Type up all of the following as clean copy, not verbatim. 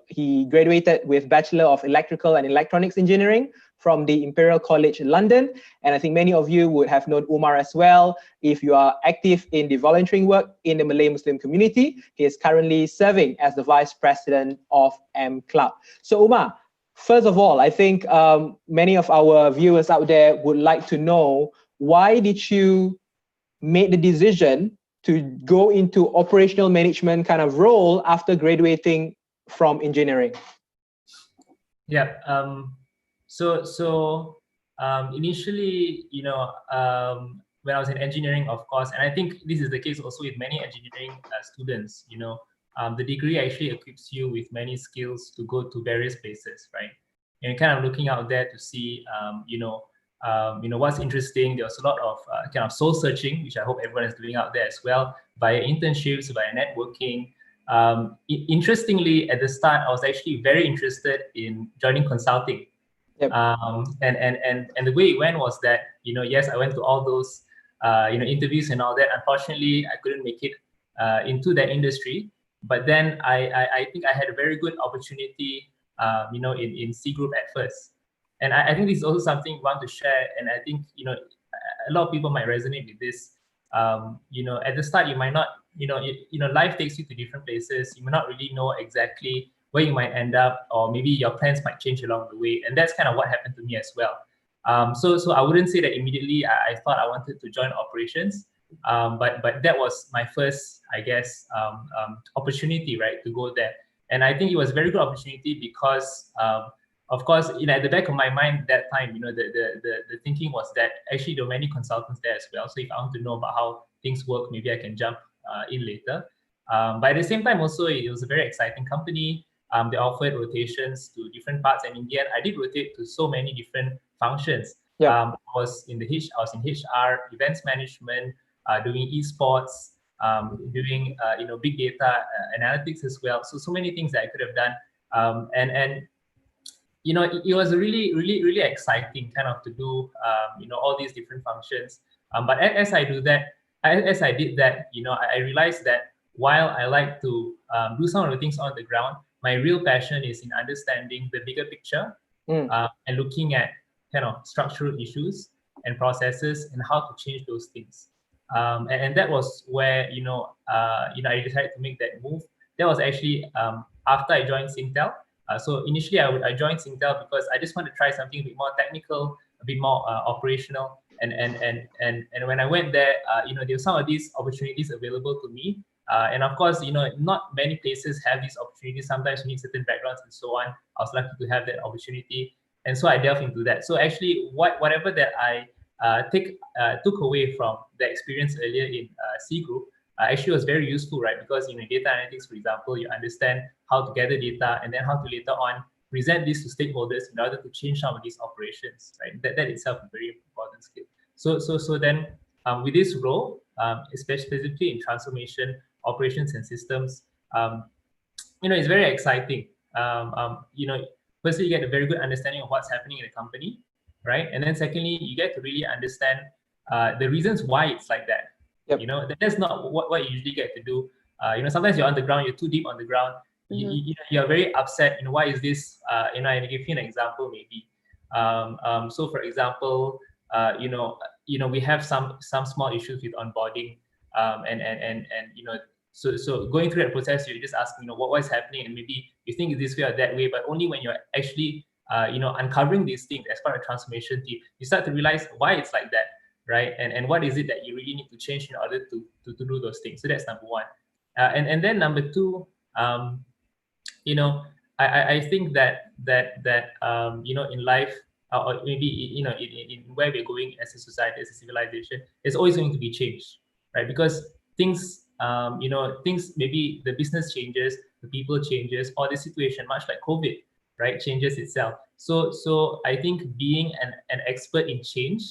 He graduated with Bachelor of Electrical and Electronics Engineering from the Imperial College London. And I think many of you would have known Umar as well. If you are active in the volunteering work in the Malay Muslim community, he is currently serving as the Vice-President of MClub. So Umar, first of all, I think many of our viewers out there would like to know, why did you make the decision to go into operational management kind of role after graduating from engineering? Yeah. So initially, when I was in engineering, of course, and I think this is the case also with many engineering students, the degree actually equips you with many skills to go to various places, right? And kind of looking out there to see, what's interesting. There was a lot of kind of soul searching, which I hope everyone is doing out there as well, via internships, via networking. Interestingly, at the start, I was actually very interested in joining consulting. Yep. And the way it went was that, yes, I went to all those, interviews and all that. Unfortunately, I couldn't make it into that industry. But then I think I had a very good opportunity, in C Group at first. And I think this is also something we want to share. And I think, a lot of people might resonate with this. At the start, you might not, life takes you to different places. You may not really know exactly where you might end up, or maybe your plans might change along the way. And that's kind of what happened to me as well. So I wouldn't say that immediately I thought I wanted to join operations, but that was my first, I guess, opportunity, right, to go there. And I think it was a very good opportunity because, of course, at the back of my mind at that time, the thinking was that actually there were many consultants there as well. So if I want to know about how things work, maybe I can jump in later. But at the same time, also, it was a very exciting company. They offered rotations to different parts, and in the end, I did rotate to so many different functions. Yeah. I was in HR, events management, doing esports, doing big data analytics as well. So many things that I could have done, and it was really, really, really exciting kind of to do all these different functions. But as I did that, I realized that while I like to do some of the things on the ground, my real passion is in understanding the bigger picture and looking at kind of structural issues and processes and how to change those things. And that was where I decided to make that move. That was actually after I joined Singtel. So initially, I joined Singtel because I just wanted to try something a bit more technical, a bit more operational. And when I went there, there were some of these opportunities available to me. And of course, not many places have these opportunities. Sometimes you need certain backgrounds and so on. I was lucky to have that opportunity, and so I delved into that. So actually, whatever that I took away from the experience earlier in C Group actually was very useful, right? Because data analytics, for example, you understand how to gather data and then how to later on present this to stakeholders in order to change some of these operations, right? That itself is a very important skill. So then with this role, specifically in transformation, operations and systems, it's very exciting. Firstly, you get a very good understanding of what's happening in the company, right? And then secondly, you get to really understand the reasons why it's like that. Yep. That's not what you usually get to do. Sometimes you're on the ground, you're too deep on the ground. Mm-hmm. You're very upset. Why is this? I give you an example maybe. So for example, we have some small issues with onboarding, so going through that process, you're just asking, what is happening, and maybe you think it's this way or that way, but only when you're actually, uncovering these things as part of transformation team, you start to realize why it's like that, right? And what is it that you really need to change in order to do those things. So that's number one. And then number two, I think that in life, or maybe in where we're going as a society, as a civilization, there's always going to be change, right? Because things maybe the business changes, the people changes, or the situation, much like COVID, right, changes itself. So I think being an expert in change,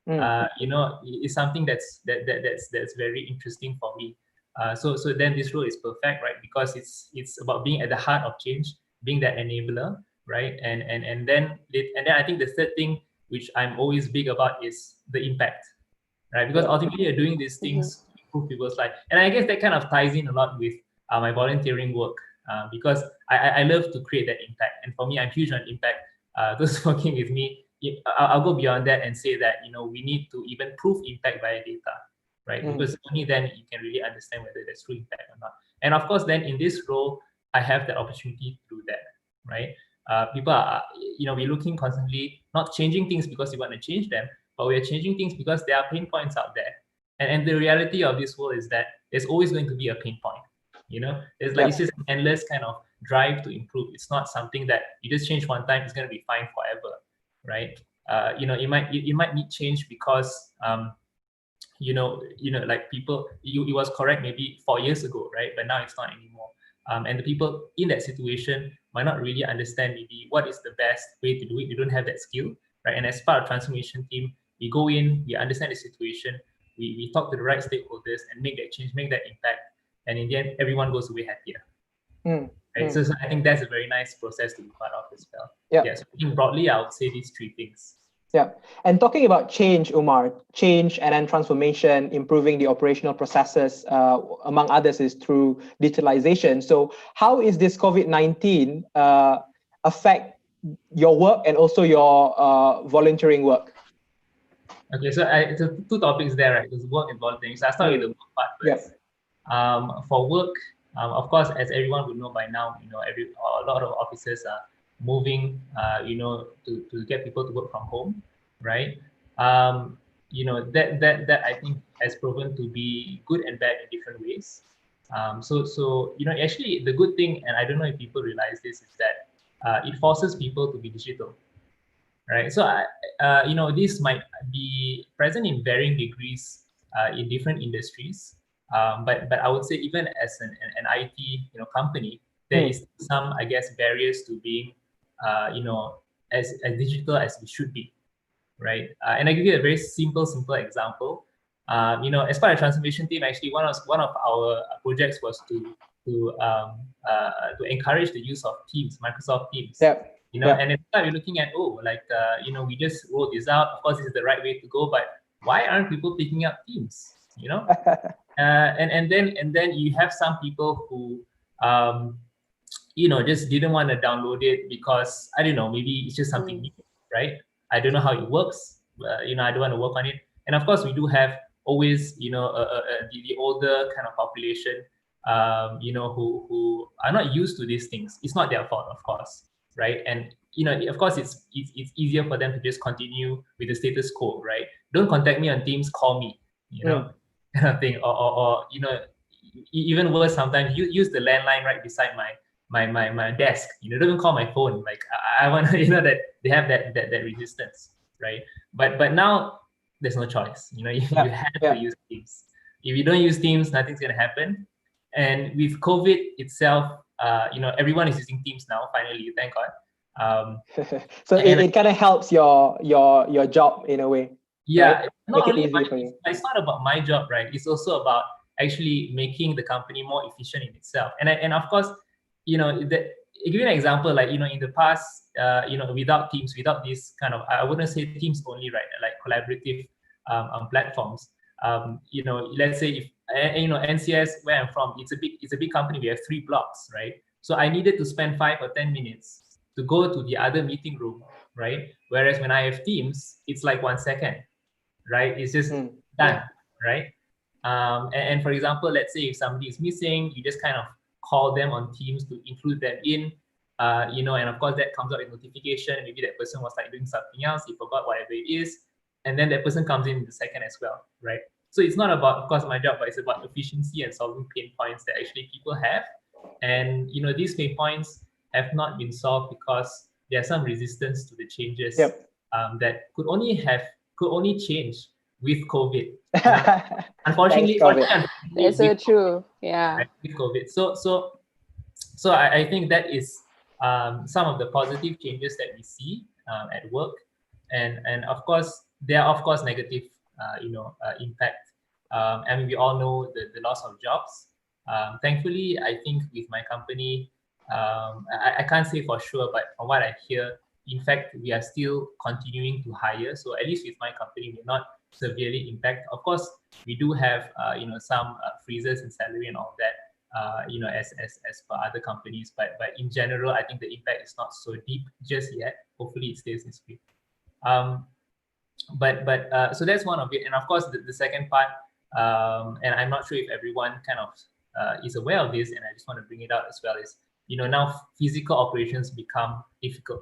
is something that's very interesting for me. So then this role is perfect, right? Because it's about being at the heart of change, being that enabler, right? And then I think the third thing, which I'm always big about, is the impact, right? Because ultimately you're doing these things to improve people's life. And I guess that kind of ties in a lot with my volunteering work. because I love to create that impact. And for me, I'm huge on impact. Those working with me, I'll go beyond that and say that, we need to even prove impact via data, right? Because only then you can really understand whether there's true impact or not. And of course, then in this role, I have that opportunity to do that, right? People are, we're looking constantly, not changing things because we want to change them, but we're changing things because there are pain points out there. And the reality of this world is that there's always going to be a pain point. It's like, it's just an endless kind of drive to improve. It's not something that you just change one time, it's going to be fine forever, right? It might need change because, like people, it was correct maybe 4 years ago, right? But now it's not anymore. And the people in that situation might not really understand maybe what is the best way to do it. You don't have that skill, right? And as part of transformation team, we go in, we understand the situation, we talk to the right stakeholders and make that change, make that impact. And in the end, everyone goes away happier. Right? So I think that's a very nice process to be part of as well. Yeah. So I think broadly, I would say these three things. Yeah. And talking about change, Umar, change and then transformation, improving the operational processes, among others, is through digitalization. So how is this COVID-19 affect your work and also your volunteering work? Okay, so two topics there, right? There's work and volunteering. So I'll start with the work part first. For work, of course, as everyone would know by now, a lot of offices are moving, to get people to work from home, right? That I think has proven to be good and bad in different ways. Actually the good thing, and I don't know if people realize this, is that it forces people to be digital, right? So this might be present in varying degrees in different industries. But I would say even as an IT company, there is some, I guess, barriers to being as digital as we should be, right? And I give you a very simple example. As part of transformation team, actually one of our projects was to encourage the use of Teams, Microsoft Teams. And at the time we're looking at, we just rolled this out. Of course, this is the right way to go, but why aren't people picking up Teams? And then you have some people who just didn't want to download it because, I don't know, maybe it's just something new, right? I don't know how it works. I don't want to work on it. And of course, we do have always, the older kind of population, who are not used to these things. It's not their fault, of course, right? And of course, it's easier for them to just continue with the status quo, right? Don't contact me on Teams, call me, kind of thing, or even worse, sometimes you use the landline right beside my desk. Don't even call my phone. Like I want to, that they have that resistance, right? But now there's no choice. You have to use Teams. If you don't use Teams, nothing's gonna happen. And with COVID itself, everyone is using Teams now. Finally, thank God. So it kind of helps your job in a way. Yeah, right? not only it's not about my job, right? It's also about actually making the company more efficient in itself. And of course, I'll give you an example, like, in the past, without Teams, without this kind of, I wouldn't say Teams only, right? Like collaborative platforms. Let's say if, NCS, where I'm from, it's a big company. We have 3 blocks, right? So I needed to spend 5 or 10 minutes to go to the other meeting room, right? Whereas when I have Teams, it's like 1 second, right? It's just done, right? And for example, let's say if somebody is missing, you just kind of call them on Teams to include them in, and of course that comes out in notification. Maybe that person was like doing something else, he forgot whatever it is, and then that person comes in the second as well, right? So it's not about, of course, my job, but it's about efficiency and solving pain points that actually people have. And these pain points have not been solved because there's some resistance to the changes that could only change with COVID. Unfortunately, that's so true. Yeah. Right, with COVID. So I think that is some of the positive changes that we see at work, and of course there are negative impact. I mean, we all know the loss of jobs. Thankfully, I think with my company, I can't say for sure, but from what I hear, in fact, we are still continuing to hire. So at least with my company, we're not severely impacted. Of course, we do have some freezes in salary and all that. as per other companies. But in general, I think the impact is not so deep just yet. Hopefully, it stays this way. So that's one of it. And of course, the second part, and I'm not sure if everyone kind of is aware of this, and I just want to bring it out as well, is, now physical operations become difficult,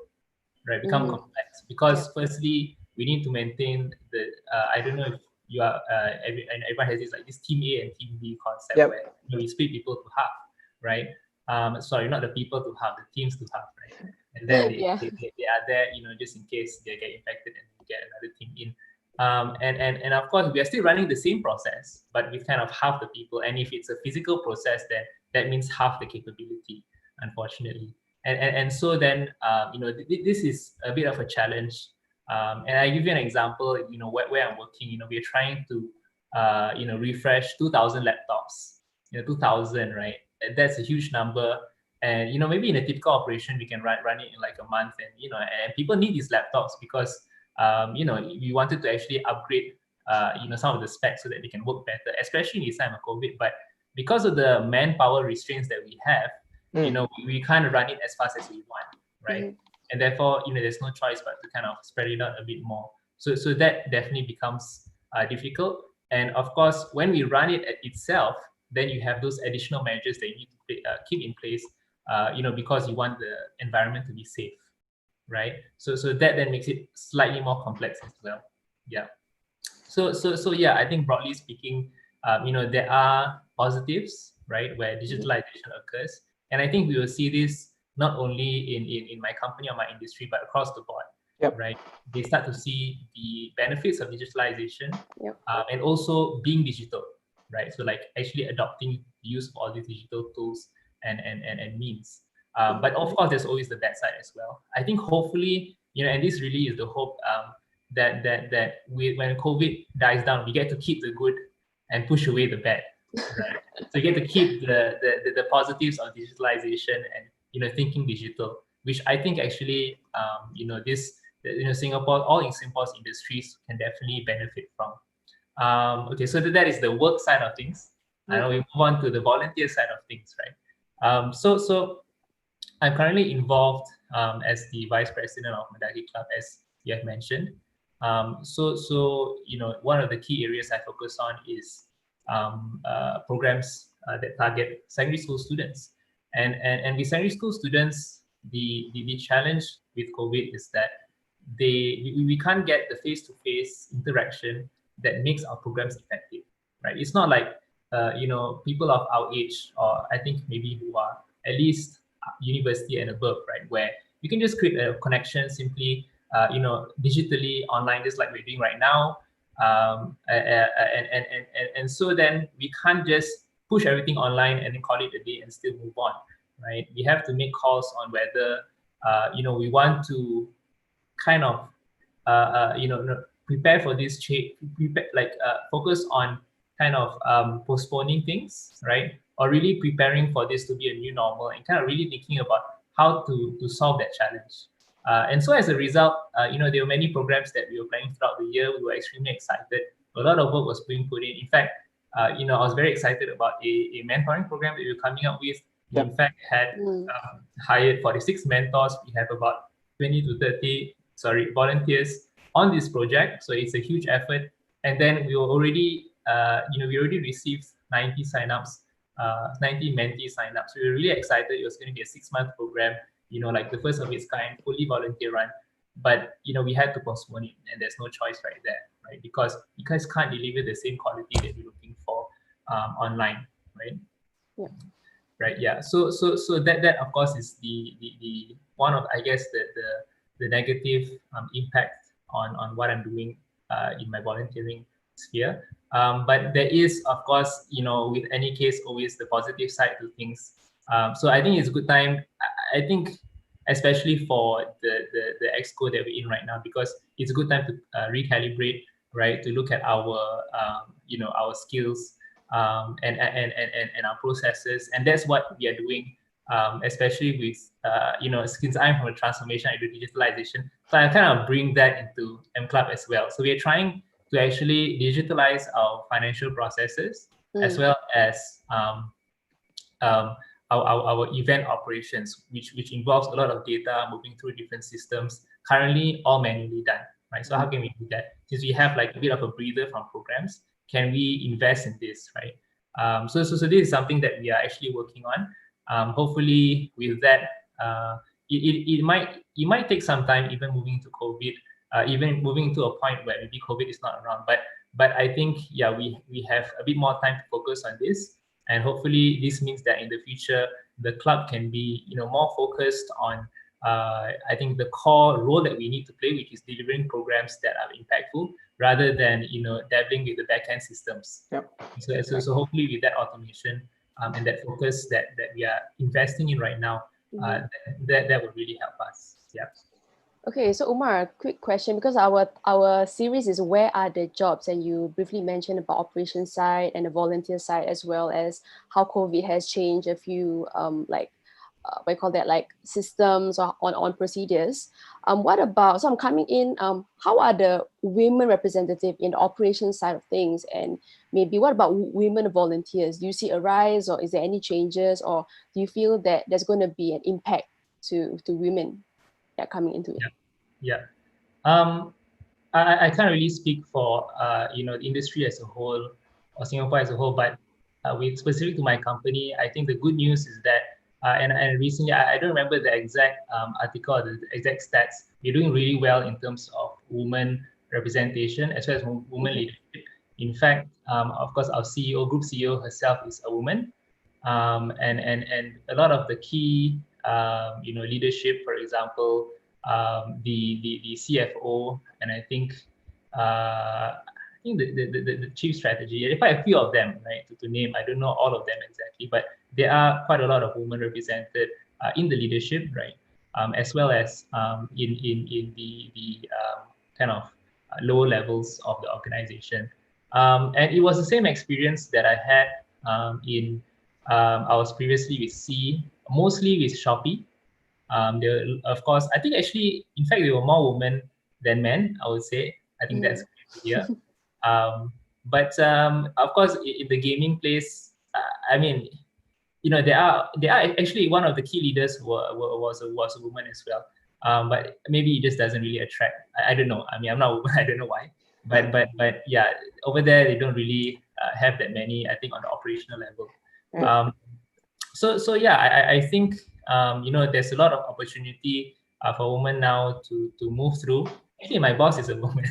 right? Become complex, because firstly, we need to maintain the, I don't know if you are, and everyone has this, like this team A and team B concept, where we split people to half, right? Sorry, not the people to half, the teams to half, right? And then they are there, just in case they get infected and we get another team in. And of course, we are still running the same process, but with kind of half the people. And if it's a physical process, then that means half the capability, unfortunately. And so then, this is a bit of a challenge. And I give you an example, where I'm working, we're trying to, refresh 2,000 laptops, 2,000, right? That's a huge number. And, maybe in a typical operation, we can run it in like a month, and, and people need these laptops because, we wanted to actually upgrade, some of the specs so that they can work better, especially in this time of COVID. But because of the manpower restraints that we have, we can't run it as fast as we want, right? And therefore, there's no choice but to kind of spread it out a bit more. So that definitely becomes difficult. And of course, when we run it itself, then you have those additional measures that you need to keep in place, because you want the environment to be safe, right? So that then makes it slightly more complex as well. Yeah. So yeah, I think broadly speaking, there are positives, right, where digitalization occurs, and I think we will see this not only in my company or my industry, but across the board, right? They start to see the benefits of digitalization, and also being digital, right? So like actually adopting the use of all these digital tools and means. But of course, there's always the bad side as well. I think hopefully, and this really is the hope, that when COVID dies down, we get to keep the good and push away the bad, right? So you get to keep the positives of digitalization and thinking digital, which I think actually Singapore, all in Singapore's industries can definitely benefit from. Okay, so that is the work side of things. And we move on to the volunteer side of things, right? So I'm currently involved as the Vice President of MClub, as you have mentioned. So one of the key areas I focus on is programs that target secondary school students. And with secondary school students, the challenge with COVID is that we can't get the face-to-face interaction that makes our programs effective, right? It's not like people of our age, or I think maybe who are at least university and above, right, where you can just create a connection simply, digitally online, just like we're doing right now, and so then we can't just push everything online and then call it a day and still move on, right? We have to make calls on whether we want to kind of prepare for this change, focus on kind of postponing things, right? Or really preparing for this to be a new normal and kind of really thinking about how to solve that challenge. And so as a result, there were many programs that we were planning throughout the year. We were extremely excited. A lot of work was being put in. In fact, I was very excited about a mentoring program that we were coming up with. We in fact had hired 46 mentors. We have about 20 to 30 volunteers on this project. So it's a huge effort. And then we were already, we already received 90 signups, 90 mentee signups. We were really excited. It was going to be a 6-month program, like the first of its kind, fully volunteer run. But, we had to postpone it, and there's no choice right there, right? Because you guys can't deliver the same quality that you're looking for online, right? Yeah. Right. Yeah. So that of course is the one of, I guess, the negative impact on what I'm doing in my volunteering sphere. But there is, of course, with any case, always the positive side to things. So I think it's a good time. I think, especially for the exco that we're in right now, because it's a good time to recalibrate, right? To look at our our skills and our processes, and that's what we are doing. Especially with since I'm from a transformation, I do digitalization, so I kind of bring that into MClub as well. So we are trying to actually digitalize our financial processes, as well as um, our event operations, which involves a lot of data moving through different systems, currently all manually done, right? So how can we do that? Since we have like a bit of a breather from programs, can we invest in this, right? So this is something that we are actually working on. Hopefully with that, it might take some time, even moving to COVID, even moving to a point where maybe COVID is not around. But I think, yeah, we have a bit more time to focus on this. And hopefully this means that in the future, the club can be, more focused on, I think, the core role that we need to play, which is delivering programs that are impactful, rather than, dabbling with the back-end systems. Yep. So hopefully with that automation and that focus that we are investing in right now, that would really help us. Yeah. Okay, so Umar, a quick question, because our series is Where Are the Jobs? And you briefly mentioned about operations side and the volunteer side, as well as how COVID has changed a few what you call that, like systems or on procedures. What about, so I'm coming in, how are the women representative in the operations side of things? And maybe what about women volunteers? Do you see a rise, or is there any changes, or do you feel that there's going to be an impact to women that coming into it? Yeah. I can't really speak for the industry as a whole or Singapore as a whole, but with specific to my company, I think the good news is that and recently, I don't remember the exact article or the exact stats. We're doing really well in terms of women representation as well as women leadership. In fact, of course, our group CEO herself is a woman, and a lot of the key leadership, for example, the CFO, and I think the chief strategy. There are quite a few of them, right? To name, I don't know all of them exactly, but there are quite a lot of women represented in the leadership, right? As well as in the kind of lower levels of the organization. And it was the same experience that I had I was previously with C, mostly with Shopee. There, of course, I think actually, in fact, there were more women than men, I would say. I think that's great to hear. But of course, in the gaming place, I mean, there are actually one of the key leaders was a woman as well. But maybe it just doesn't really attract. I don't know. I mean, I'm not a woman. I don't know why. But yeah, over there they don't really have that many. I think on the operational level. So yeah, I think there's a lot of opportunity for women now to move through. Actually, my boss is a woman.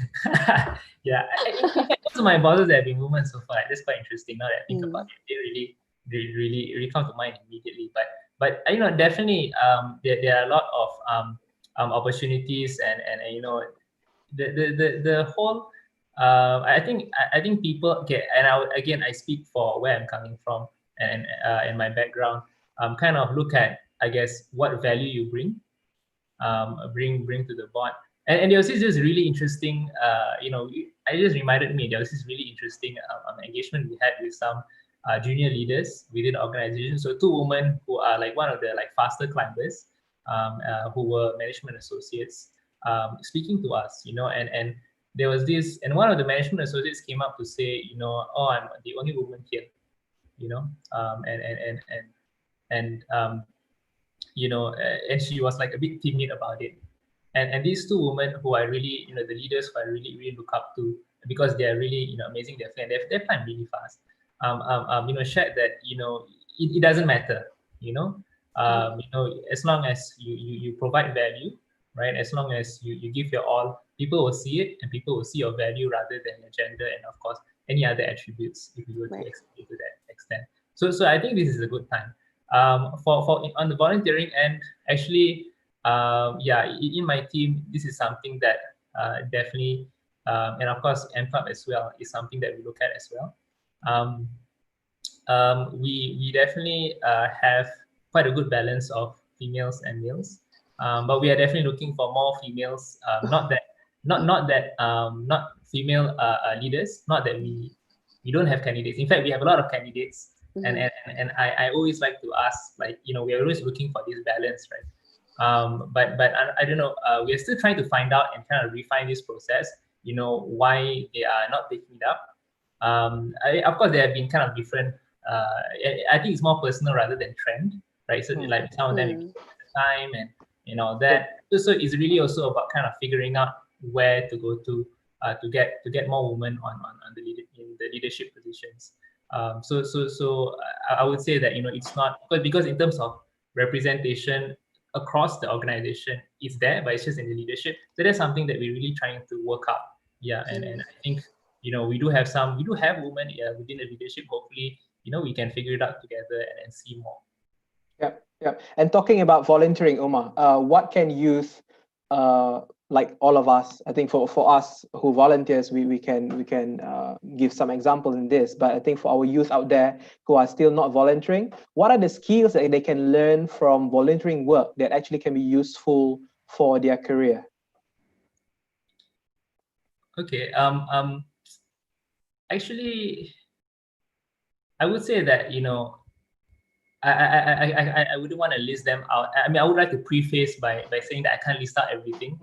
Yeah, in fact, most of my bosses have been women so far. That's quite interesting. Now that I think about it, they really come to mind immediately. But definitely there are a lot of opportunities and the whole. I think people get, and I speak for where I'm coming from and my background. Kind of look at, I guess, what value you bring to the board. And there was this really interesting, I just reminded me, there was this really interesting engagement we had with some junior leaders within the organization. So two women who are like one of the like faster climbers, who were management associates, speaking to us, and there was this, and one of the management associates came up to say, oh, I'm the only woman here, and she was like a bit timid about it. And these two women who are really, the leaders who I really look up to, because they are really, amazing. They've climbed really fast. Shared that, it doesn't matter, as long as you provide value, right? As long as you give your all, people will see it, and people will see your value rather than your gender, and of course any other attributes, if you were to explain to that extent. So I think this is a good time. For on the volunteering end, actually, in my team, this is something that definitely, and of course, MClub as well, is something that we look at as well. We definitely have quite a good balance of females and males, but we are definitely looking for more females. Not female leaders. Not that we don't have candidates. In fact, we have a lot of candidates. And I always like to ask, like, we are always looking for this balance, right? But I don't know. We are still trying to find out and kind of refine this process. Why they are not picking it up. Of course, there have been kind of different I think it's more personal rather than trend, right? So like some of them maybe time and all that. So it's really also about kind of figuring out where to go to get more women on in the leadership positions. So I would say that it's not because in terms of representation across the organization, it's there, but it's just in the leadership. So that's something that we're really trying to work out. Yeah, and I think we do have women within the leadership. Hopefully, we can figure it out together and see more. Yeah. And talking about volunteering, Umar, what can youth, like all of us, I think for us who volunteers, we can give some examples in this. But I think for our youth out there who are still not volunteering, what are the skills that they can learn from volunteering work that actually can be useful for their career? Okay. Actually, I would say that I wouldn't want to list them out. I mean, I would like to preface by saying that I can't list out everything,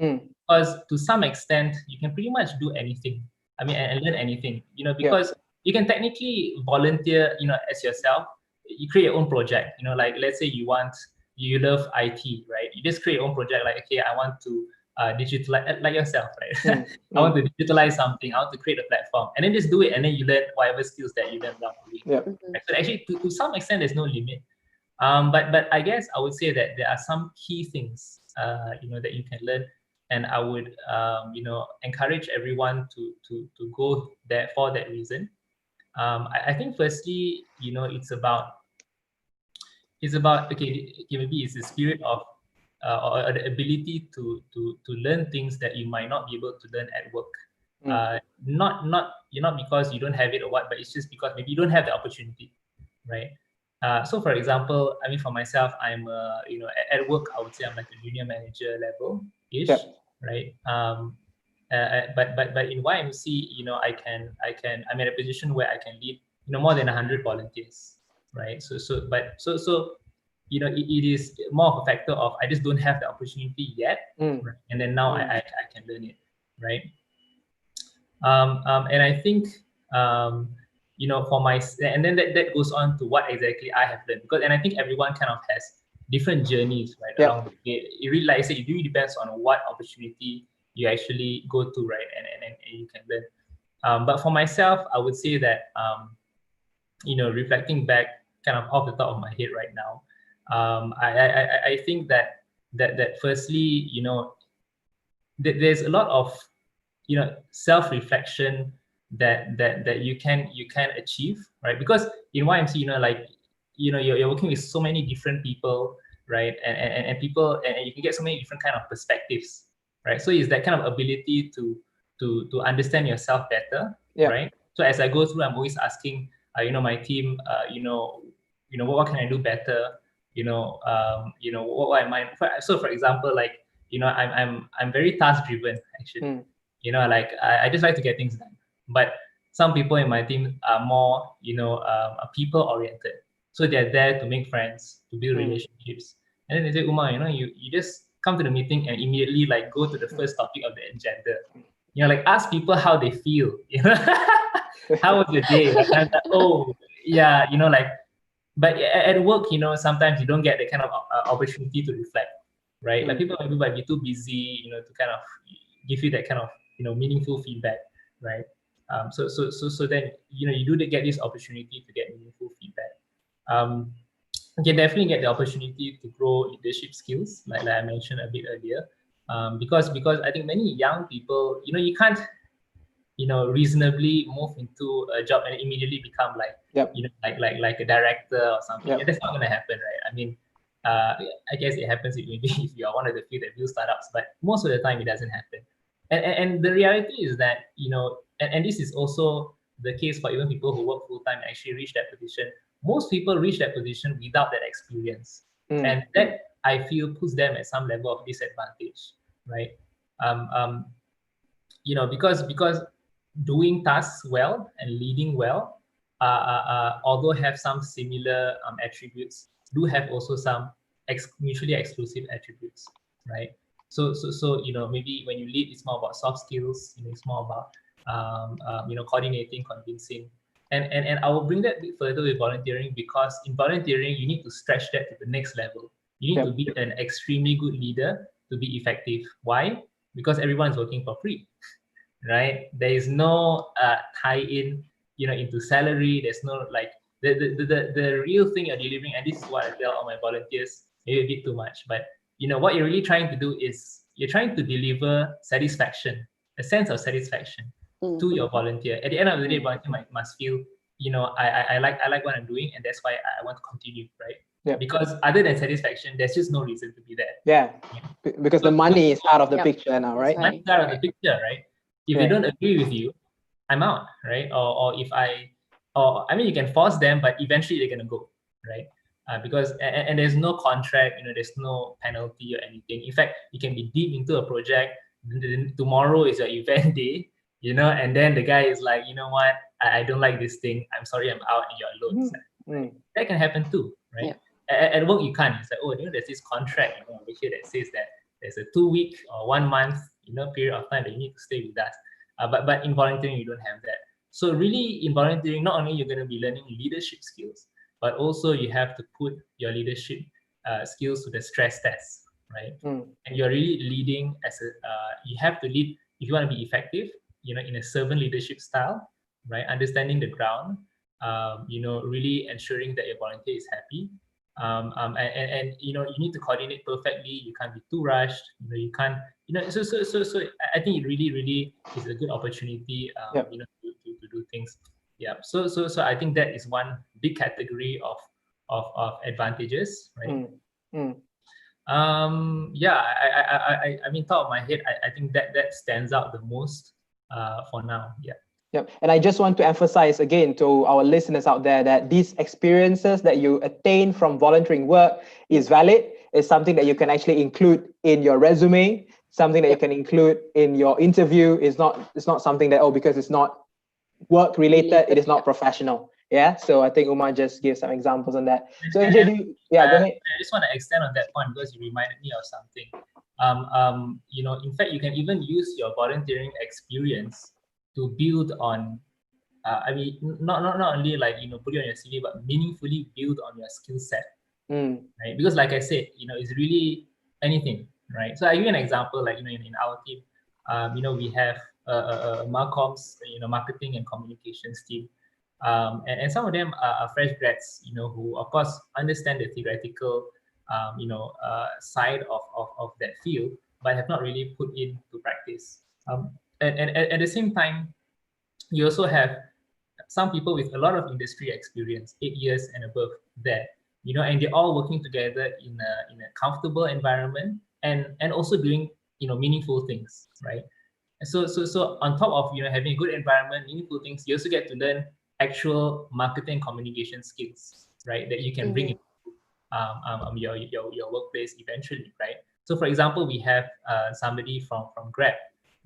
because to some extent you can pretty much do anything. I mean, and learn anything. Because you can technically volunteer. As yourself, you create your own project. Like let's say you love IT, right? You just create your own project. Like, okay, I want to digitalize, like yourself, right? I want to digitalize something. I want to create a platform, and then just do it, and then you learn whatever skills that you learn along the way. Right? So actually, to some extent, there's no limit. But I guess I would say that there are some key things that you can learn, and I would encourage everyone to go there for that reason. I think firstly, it's about okay, maybe it's the spirit of or the ability to learn things that you might not be able to learn at work. Not because you don't have it or what, but it's just because maybe you don't have the opportunity, right? So for example, I mean, for myself, I'm at work, I would say I'm like a junior manager level ish, right? But in YMC, I'm in a position where I can lead more than 100 volunteers, right? So it is more of a factor of I just don't have the opportunity yet, right? And then now I can learn it, right? And I think for my, and then that goes on to what exactly I have learned, and I think everyone kind of has different journeys, right? Along the way. It really, like I said, it really depends on what opportunity you actually go to, right? And you can learn. But for myself, I would say that reflecting back kind of off the top of my head right now, I think that firstly, there's a lot of self-reflection that you can achieve, right? Because in YMC, you're working with so many different people, right? And people, and you can get so many different kind of perspectives, right? So it's that kind of ability to understand yourself better, right? So as I go through, I'm always asking my team, what can I do better? What am I? So for example, like I'm very task driven actually. Like I just like to get things done. But some people in my team are more, people oriented. So they're there to make friends, to build relationships. And then they say, Umar, you just come to the meeting and immediately like go to the first topic of the agenda. Like ask people how they feel. How was your day? Like, oh yeah, like. But at work, sometimes you don't get the kind of opportunity to reflect, right? Like people might be too busy, to kind of give you that kind of meaningful feedback, right? So then you do get this opportunity to get meaningful feedback. You can definitely get the opportunity to grow leadership skills, like I mentioned a bit earlier, because I think many young people, you can't reasonably move into a job and immediately become like like a director or something. That's not going to happen, right? I mean, I guess it happens maybe if you are one of the few that build startups, but most of the time it doesn't happen. And the reality is that and this is also the case for even people who work full time and actually reach that position. Most people reach that position without that experience, and that I feel puts them at some level of disadvantage, right? Because doing tasks well and leading well, although have some similar attributes, do have also some mutually exclusive attributes, right? So maybe when you lead, it's more about soft skills. It's more about coordinating, convincing, And I will bring that a bit further with volunteering, because in volunteering, you need to stretch that to the next level. You need to be an extremely good leader to be effective. Why? Because everyone's working for free, right? There is no tie-in, into salary. There's no like the real thing you're delivering, and this is what I tell all my volunteers, maybe a bit too much, but what you're really trying to do is you're trying to deliver satisfaction, a sense of satisfaction to your volunteer. At the end of the day, volunteer must feel, I like what I'm doing, and that's why I want to continue, right? Yeah. Because other than satisfaction, there's just no reason to be there. Yeah, because the money is out of the picture now, right? Money is out of the picture, right? If they don't agree with you, I'm out, right? Or if you can force them, but eventually they're gonna go, right? Because there's no contract, there's no penalty or anything. In fact, you can be deep into a project. Tomorrow is your event day, and then the guy is like, you know what, I don't like this thing. I'm sorry, I'm out, and you're alone. That can happen too, right? At work, you can't. It's like, there's this contract over here that says that there's a 2-week or 1 month, period of time that you need to stay with us. But in volunteering, you don't have that. So really, in volunteering, not only you're going to be learning leadership skills, but also you have to put your leadership skills to the stress test, right? And you're really leading you have to lead if you want to be effective, in a servant leadership style, right? Understanding the ground, really ensuring that your volunteer is happy. And you need to coordinate perfectly. You can't be too rushed. You can't. So I think it really is a good opportunity. To do things. Yeah. So I think that is one big category of advantages, right? I mean, top of my head, I think that stands out the most for now. Yeah. Yep. And I just want to emphasize again to our listeners out there that these experiences that you attain from volunteering work is valid. It's something that you can actually include in your resume, something that you can include in your interview. It's not something that, because it's not work related, it is not professional. Yeah. So I think Umar just gave some examples on that. So AJ, go ahead. I just want to extend on that point because you reminded me of something. In fact, you can even use your volunteering experience to build on, not only like, put it on your CV, but meaningfully build on your skill set, right? Because like I said, it's really anything, right? So I give you an example, like, in our team, we have Marcom's, marketing and communications team. And some of them are fresh grads, who of course understand the theoretical, side of that field, but have not really put into practice. And at the same time, you also have some people with a lot of industry experience, 8 years and above there, and they're all working together in a comfortable environment and also doing, meaningful things, right? So on top of, having a good environment, meaningful things, you also get to learn actual marketing communication skills, right? That you can bring into your workplace eventually, right? So for example, we have somebody from Grab,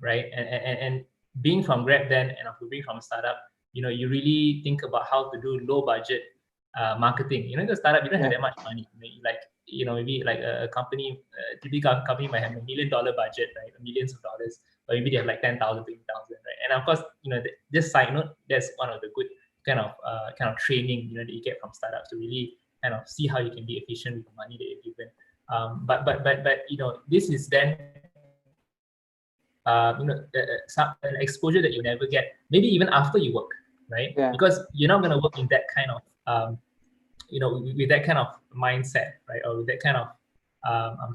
right? And being from Grab then, and after being from a startup, you really think about how to do low budget marketing. The startup, you don't have that much money. Maybe like a company, typical company might have $1 million budget, right? Millions of dollars, but maybe they have like 10,000, 20,000, right? And of course, just side note, that's one of the good kind of training, that you get from startups to really kind of see how you can be efficient with the money that you're given. But this is then an exposure that you never get, maybe even after you work, right? Yeah. Because you're not going to work in that kind of with that kind of mindset, right? Or with that kind of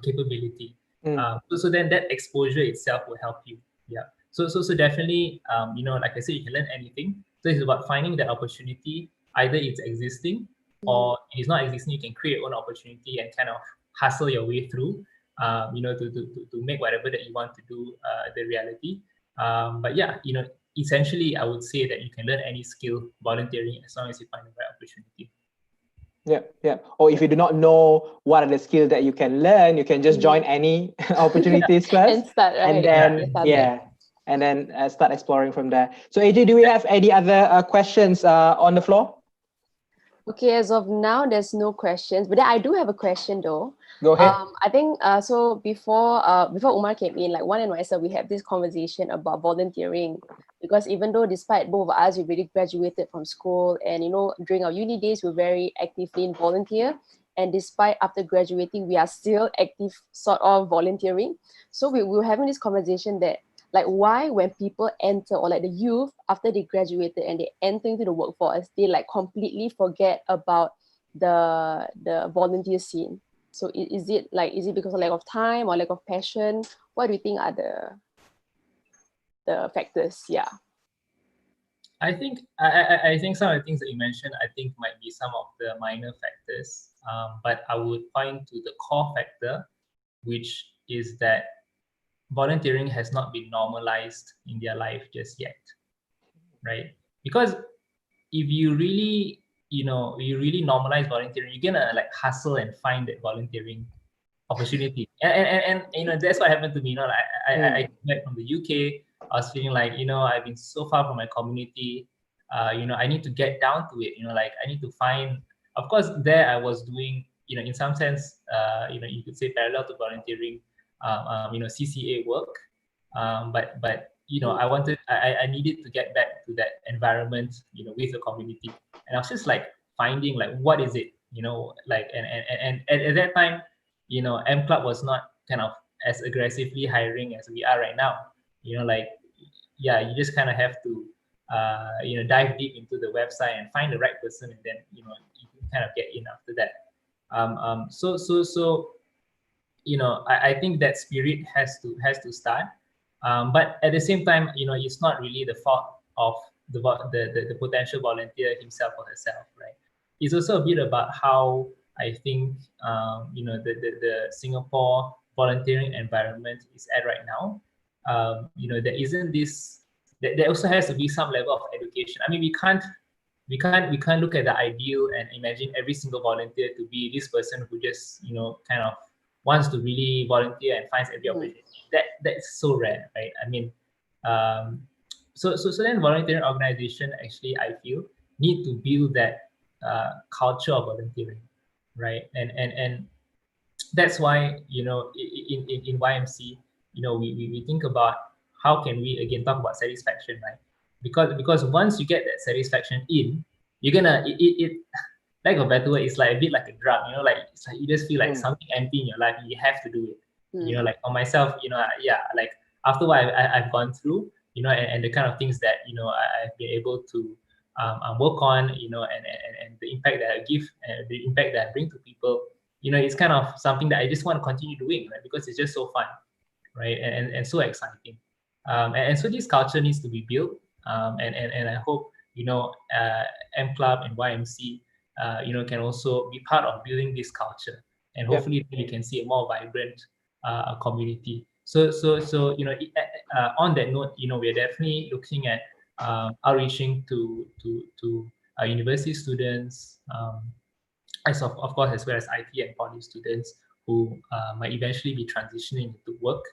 capability. So then that exposure itself will help you. Yeah. So definitely, like I said, you can learn anything. So it's about finding that opportunity. Either it's existing or it is not existing. You can create your own opportunity and kind of hustle your way through, to make whatever that you want to do the reality. But yeah, essentially, I would say that you can learn any skill volunteering as long as you find the right opportunity. Yeah. Or if you do not know what are the skills that you can learn, you can just join any opportunities first, and start, right? And then start exploring from there. So AJ, do we have any other questions on the floor? Okay, as of now, there's no questions, but I do have a question though. Go ahead. I think so. Before Umar came in, like Wan and myself, we had this conversation about volunteering, because even though despite both of us, we really graduated from school, and during our uni days, we're very actively in volunteer. And despite after graduating, we are still active, sort of volunteering. So we were having this conversation that, like, why when people enter, or like the youth after they graduated and they enter into the workforce, they like completely forget about the volunteer scene. So is it because of lack of time or lack of passion? What do you think are the factors? Yeah. I think some of the things that you mentioned, I think might be some of the minor factors, but I would point to the core factor, which is that volunteering has not been normalized in their life just yet, right? Because if you really, you really normalize volunteering, you're gonna like hustle and find that volunteering opportunity. And that's what happened to me. Like I came back from the UK. I was feeling like, I've been so far from my community. I need to get down to it. Like I need to find. Of course, there I was doing, in some sense, you could say parallel to volunteering, CCA work. But I needed to get back to that environment, with the community. And I was just like finding like what is it, like and at that time, MClub was not kind of as aggressively hiring as we are right now. Like, yeah, you just kind of have to, dive deep into the website and find the right person, and then, you can kind of get in after that. So I think that spirit has to start. But at the same time, it's not really the fault of the potential volunteer himself or herself, right? It's also a bit about how I think the Singapore volunteering environment is at right now. There isn't this. There also has to be some level of education. I mean, we can't look at the ideal and imagine every single volunteer to be this person who just kind of wants to really volunteer and finds every opportunity. That's so rare, right? I mean, so then volunteering organization actually, I feel, need to build that culture of volunteering, right? And that's why in YMC, we think about how can we again talk about satisfaction, right? Because once you get that satisfaction in, you're gonna it like a better word, it's like a bit like a drug, like it's like you just feel like something empty in your life, you have to do it. Like for myself, like after what I've gone through, and the kind of things that I've been able to work on, and the impact that I give and the impact that I bring to people, it's kind of something that I just want to continue doing, right? Because it's just so fun, right? And so exciting. And so this culture needs to be built, and I hope MClub and YMC can also be part of building this culture, and hopefully we can see a more vibrant community. So on that note, we're definitely looking at outreaching to university students, of course, as well as IT and poly students who might eventually be transitioning into work,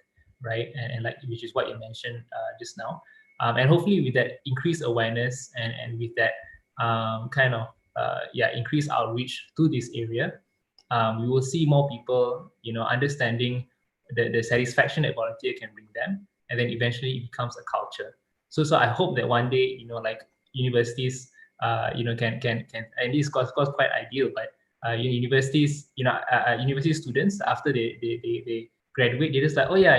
right? And like, which is what you mentioned just now. And hopefully with that increased awareness and with that kind of increased outreach to this area, we will see more people, understanding the satisfaction that volunteer can bring them, and then eventually it becomes a culture. So I hope that one day, like universities, can, and this is of course quite ideal, but universities, university students, after they graduate, they're just like, oh yeah,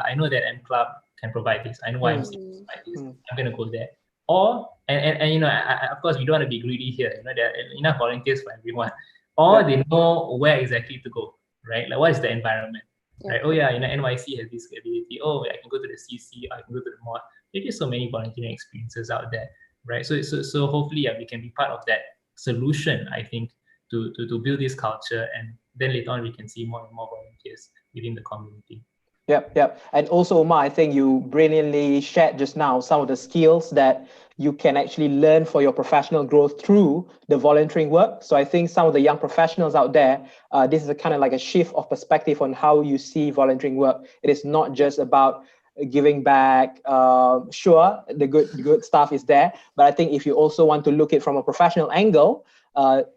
I know that MClub can provide this. I know YMC can provide this. I'm gonna go there. Or and of course we don't want to be greedy here. There are enough volunteers for everyone. Or they know where exactly to go, right? Like what is the environment, right? Oh yeah, NYC has this ability. Oh, I can go to the CC. I can go to the mod. There's just so many volunteering experiences out there, right? So hopefully, we can be part of that solution, I think, to build this culture, and then later on we can see more and more volunteers within the community. Yep. And also, Umar, I think you brilliantly shared just now some of the skills that you can actually learn for your professional growth through the volunteering work. So I think some of the young professionals out there, this is a kind of like a shift of perspective on how you see volunteering work. It is not just about giving back. Sure, the good stuff is there, but I think if you also want to look at it from a professional angle,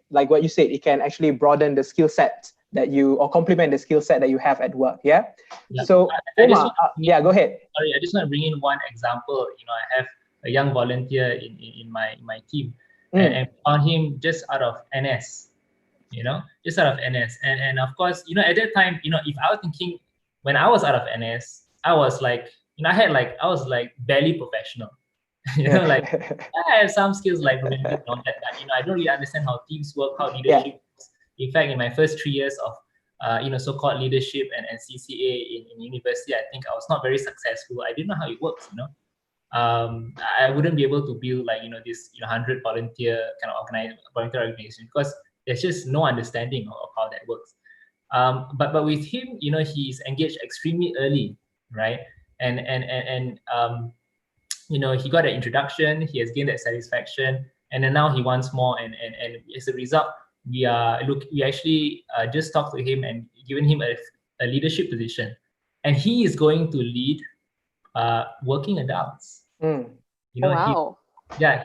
like what you said, it can actually broaden the skill set that you, or complement the skill set that you have at work. Yeah. Yeah. So I just Umar, want to yeah, go ahead. Sorry, I just want to bring in one example. I have a young volunteer in my team, and found him just out of NS. Just out of NS, and of course, at that time, if I was thinking when I was out of NS, I was like, I was like barely professional. Like I have some skills like programming and all that, but I don't really understand how teams work, how leadership works. In fact, in my first 3 years of so-called leadership and CCA in university, I think I was not very successful. I didn't know how it works. I wouldn't be able to build like this 100 volunteer kind of volunteer organization because there's just no understanding of how that works. But with him, he's engaged extremely early, right? And he got an introduction, he has gained that satisfaction, and then now he wants more. And as a result, we actually just talked to him and given him a leadership position, and he is going to lead working adults. Wow.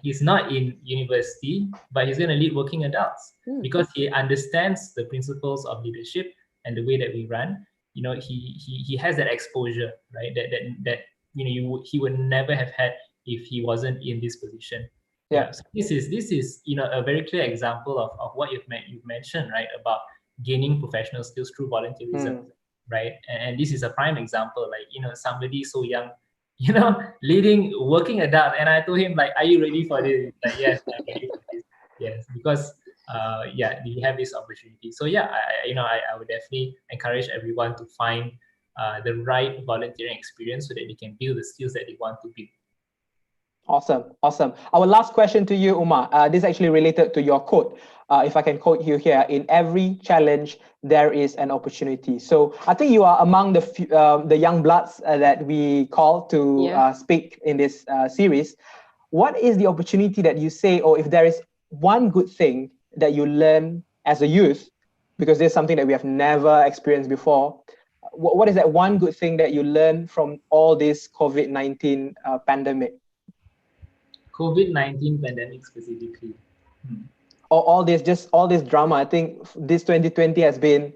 He's not in university, but he's going to lead working adults because he understands the principles of leadership and the way that we run. He has that exposure, right? That he would never have had if he wasn't in this position. So this is a very clear example of what you've mentioned, right? About gaining professional skills through volunteerism, right? And this is a prime example, like somebody so young, leading working adult, and I told him like, are you ready for this? Like, yes, I'm ready for this. Yes, because we have this opportunity. So I would definitely encourage everyone to find the right volunteering experience so that they can build the skills that they want to build. Awesome. Our last question to you, Umar. This is actually related to your quote. If I can quote you here, in every challenge, there is an opportunity. So I think you are among the young bloods that we call to speak in this series. What is the opportunity that you say, or if there is one good thing that you learn as a youth, because there's something that we have never experienced before, what is that one good thing that you learn from all this COVID-19 pandemic? COVID-19 pandemic specifically. All this drama. I think this 2020 has been,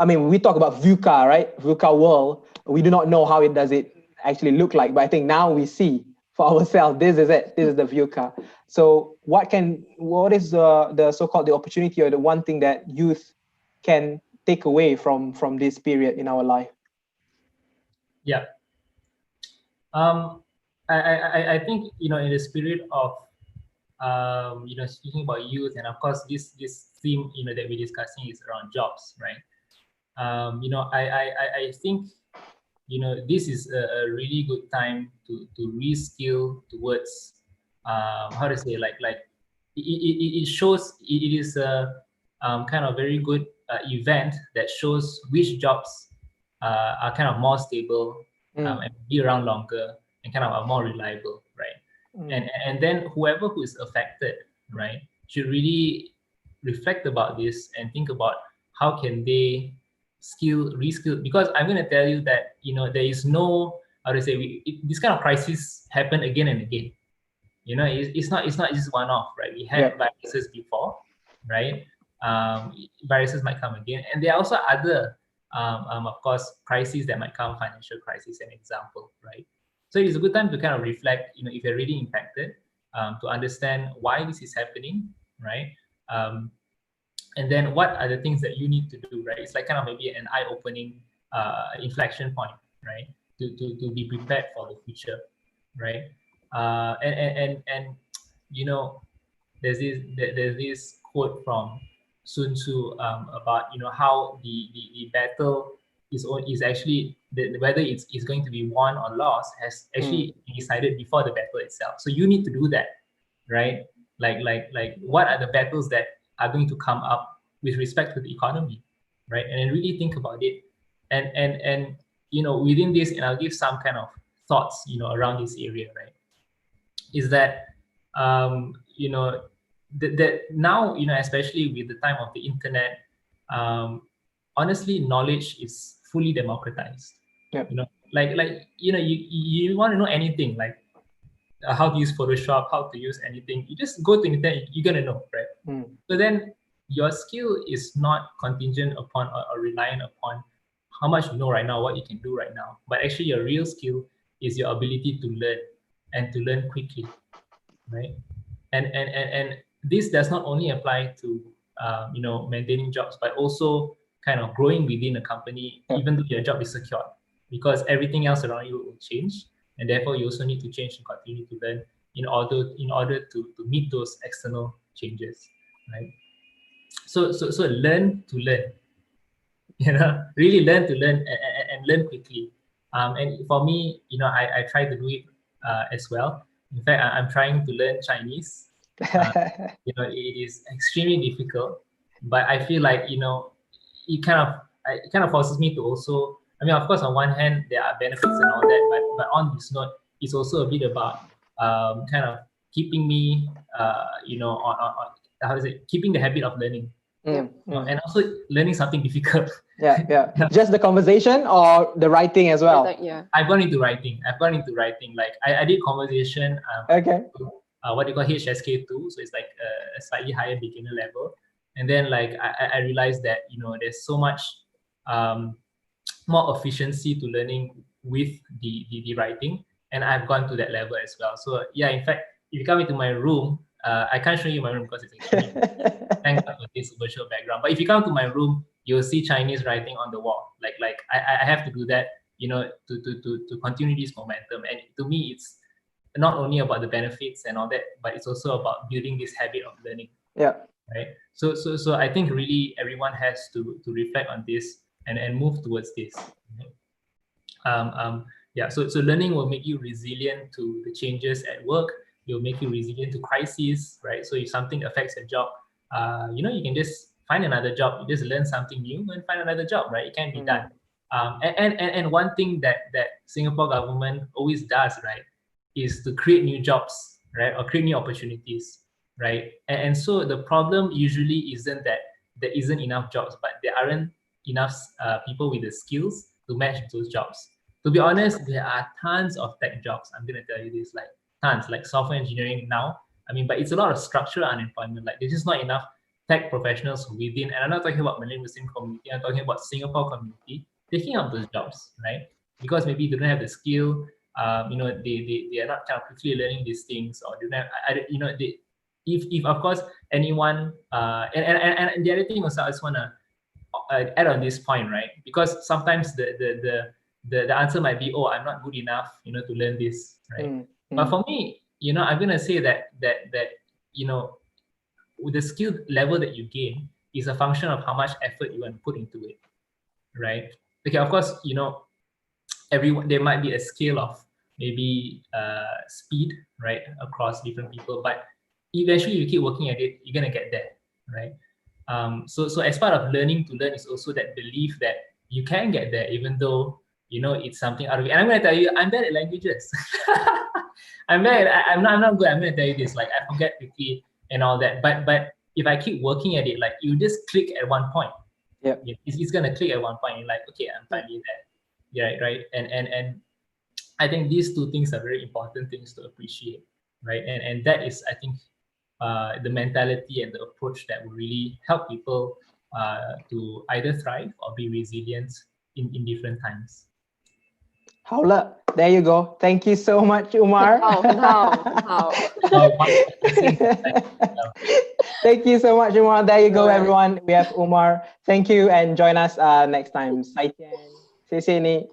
we talk about VUCA, right? VUCA world. We do not know how it actually look like, but I think now we see for ourselves, this is it. This is the VUCA. So what is the so-called the opportunity or the one thing that youth can take away from this period in our life? Yeah. I think in the spirit of speaking about youth, and of course this theme that we're discussing is around jobs, right? I think this is a really good time to reskill towards how to say, like it shows it is a kind of very good event that shows which jobs are kind of more stable and be around longer and kind of are more reliable, right? And then whoever who is affected, right, should really reflect about this and think about how can they reskill, because I'm going to tell you that there is no, how to say, this kind of crisis happen again and again. It's not just one-off, right? We had viruses before, right? Viruses might come again, and there are also other of course crises that might come. Financial crisis, an example, right? So it's a good time to kind of reflect, if you're really impacted, to understand why this is happening, right? And then what are the things that you need to do, right? It's like kind of maybe an eye-opening inflection point, right? To be prepared for the future, right? And there's this quote from Sun Tzu about how the battle is actually whether it's going to be won or lost has actually been decided before the battle itself. So you need to do that, right? Like what are the battles that are going to come up with respect to the economy, right? And then really think about it, and within this, and I'll give some kind of thoughts around this area, right? Is that that now especially with the time of the internet, honestly, knowledge is fully democratized. You want to know anything, like how to use Photoshop, how to use anything, you just go to the internet, you're gonna know, right? So then your skill is not contingent upon or reliant upon how much you know right now, what you can do right now. But actually, your real skill is your ability to learn and to learn quickly, right? And this does not only apply to maintaining jobs, but also kind of growing within a company, even though your job is secure, because everything else around you will change, and therefore you also need to change and continue to learn in order to meet those external changes, right? So learn to learn, really learn to learn and learn quickly. And for me, I try to do it as well. In fact, I'm trying to learn Chinese. It is extremely difficult, but I feel like, it kind of forces me to also, I mean, of course, on one hand, there are benefits and all that, but on this note, it's also a bit about kind of keeping me, on how is it, keeping the habit of learning. And also learning something difficult. Yeah. Just the conversation or the writing as well? I've gone into writing. Like I did conversation. Okay. What they call HSK2, so it's like a slightly higher beginner level. And then like I realized that there's so much more efficiency to learning with the writing, and I've gone to that level as well. So yeah, in fact, if you come into my room, I can't show you my room because it's extremely thank God for this virtual background. But if you come to my room, you'll see Chinese writing on the wall. Like I have to do that, to continue this momentum. And to me, it's not only about the benefits and all that, but it's also about building this habit of learning. Yeah. Right. So I think really everyone has to reflect on this and move towards this. So learning will make you resilient to the changes at work. It will make you resilient to crises, right? So if something affects your job, you can just find another job. You just learn something new and find another job, right? It can be done. And one thing that Singapore government always does, right, is to create new jobs, right, or create new opportunities, right? And so the problem usually isn't that there isn't enough jobs, but there aren't enough people with the skills to match those jobs. To be honest, there are tons of tech jobs. I'm going to tell you this, like tons, like software engineering now. I mean, but it's a lot of structural unemployment. Like there's just not enough tech professionals within, and I'm not talking about Malay Muslim community, I'm talking about Singapore community taking up those jobs, right? Because maybe they don't have the skill, they are not kind of quickly learning these things, or they don't have, if of course anyone, and the other thing also I just want to add on this point, right? Because sometimes the answer might be, oh, I'm not good enough, to learn this, right? But for me, I'm gonna say that with the skill level that you gain is a function of how much effort you want to put into it, right? Okay, of course, everyone, there might be a scale of maybe speed, right, across different people, but eventually you keep working at it, you're gonna get there, right? So as part of learning to learn is also that belief that you can get there, even though it's something out of it. And I'm gonna tell you, I'm bad at languages. I'm not good. I'm gonna tell you this, like I forget quickly and all that. But if I keep working at it, like you just click at one point. Yeah. It's gonna click at one point. You're like, okay, I'm finally there. Yeah, right. And I think these two things are very important things to appreciate, right? And that is, I think, the mentality and the approach that will really help people to either thrive or be resilient in different times. 好了, there you go. Thank you so much, Umar. Thank you so much, Umar. There you go, everyone. We have Umar. Thank you, and join us next time. 再见. 谢谢你.